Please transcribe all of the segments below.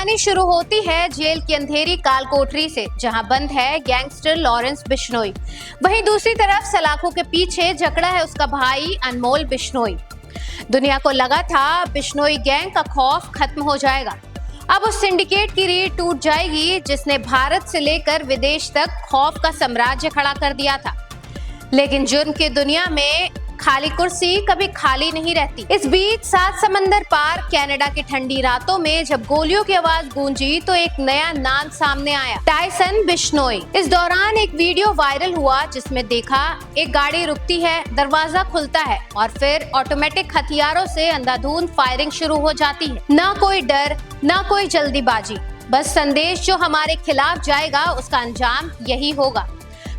कहानी शुरू होती है जेल की अंधेरी काल कोठरी से, जहां बंद है गैंगस्टर लॉरेंस बिश्नोई। वहीं दूसरी तरफ सलाखों के पीछे जकड़ा है उसका भाई अनमोल बिश्नोई। दुनिया को लगा था बिश्नोई गैंग का खौफ खत्म हो जाएगा। अब उस सिंडिकेट की रीढ़ टूट जाएगी जिसने भारत से लेकर विदेश तक खौफ का साम्राज्य खड़ा कर दिया था। लेकिन जुर्म की दुनिया में खाली कुर्सी कभी खाली नहीं रहती। इस बीच 7 समंदर पार कनाडा की ठंडी रातों में जब गोलियों की आवाज गूंजी तो एक नया नाम सामने आया, टाइसन बिश्नोई। इस दौरान एक वीडियो वायरल हुआ जिसमें देखा एक गाड़ी रुकती है, दरवाजा खुलता है और फिर ऑटोमेटिक हथियारों से अंधाधुंध फायरिंग शुरू हो जाती है। ना कोई डर, ना कोई जल्दीबाजी, बस संदेश जो हमारे खिलाफ जाएगा उसका अंजाम यही होगा।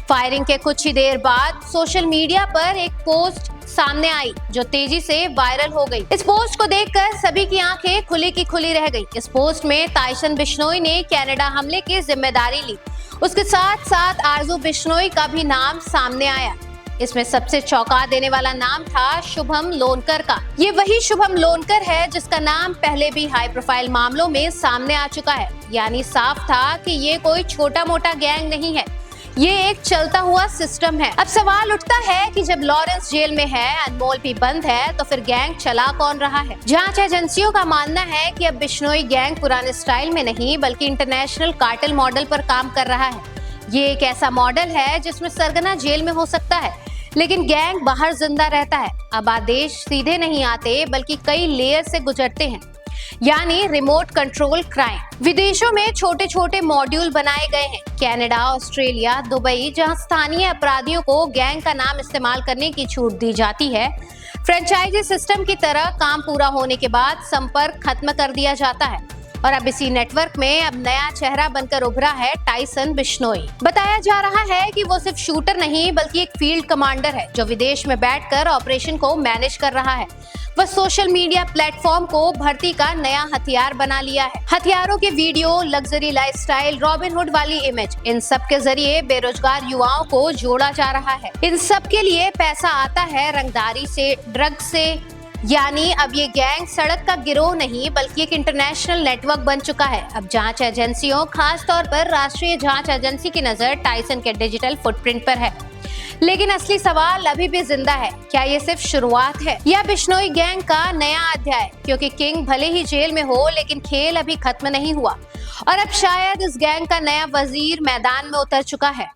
फायरिंग के कुछ ही देर बाद सोशल मीडिया पर एक पोस्ट सामने आई जो तेजी से वायरल हो गई। इस पोस्ट को देखकर सभी की आंखें खुली की खुली रह गई। इस पोस्ट में टाइसन बिश्नोई ने कनाडा हमले की जिम्मेदारी ली। उसके साथ साथ आरजू बिश्नोई का भी नाम सामने आया। इसमें सबसे चौंका देने वाला नाम था शुभम लोनकर का। ये वही शुभम लोनकर है जिसका नाम पहले भी हाई प्रोफाइल मामलों में सामने आ चुका है। यानी साफ था कि ये कोई छोटा मोटा गैंग नहीं है, ये एक चलता हुआ सिस्टम है। अब सवाल उठता है कि जब लॉरेंस जेल में है, अनमोल भी बंद है, तो फिर गैंग चला कौन रहा है? जांच एजेंसियों का मानना है कि अब बिश्नोई गैंग पुराने स्टाइल में नहीं बल्कि इंटरनेशनल कार्टेल मॉडल पर काम कर रहा है। ये एक ऐसा मॉडल है जिसमें सरगना जेल में हो सकता है लेकिन गैंग बाहर जिंदा रहता है। अब आदेश सीधे नहीं आते बल्कि कई लेयर से गुजरते हैं, यानी रिमोट कंट्रोल क्राइम। विदेशों में छोटे छोटे मॉड्यूल बनाए गए हैं, कनाडा, ऑस्ट्रेलिया, दुबई, जहां स्थानीय अपराधियों को गैंग का नाम इस्तेमाल करने की छूट दी जाती है। फ्रेंचाइजी सिस्टम की तरह काम पूरा होने के बाद संपर्क खत्म कर दिया जाता है। और अब इसी नेटवर्क में अब नया चेहरा बनकर उभरा है टाइसन बिश्नोई। बताया जा रहा है कि वो सिर्फ शूटर नहीं बल्कि एक फील्ड कमांडर है जो विदेश में बैठकर ऑपरेशन को मैनेज कर रहा है। वह सोशल मीडिया प्लेटफॉर्म को भर्ती का नया हथियार बना लिया है। हथियारों के वीडियो, लग्जरी लाइफस्टाइल, रॉबिनहुड वाली इमेज, इन सब के जरिए बेरोजगार युवाओं को जोड़ा जा रहा है। इन सब के लिए पैसा आता है रंगदारी से, ड्रग्स से। यानी अब ये गैंग सड़क का गिरोह नहीं बल्कि एक इंटरनेशनल नेटवर्क बन चुका है। अब जांच एजेंसियों, खास तौर पर राष्ट्रीय जांच एजेंसी की नजर टाइसन के डिजिटल फुटप्रिंट पर है। लेकिन असली सवाल अभी भी जिंदा है, क्या ये सिर्फ शुरुआत है या बिश्नोई गैंग का नया अध्याय? क्योंकि किंग भले ही जेल में हो लेकिन खेल अभी खत्म नहीं हुआ और अब शायद इस गैंग का नया वजीर मैदान में उतर चुका है।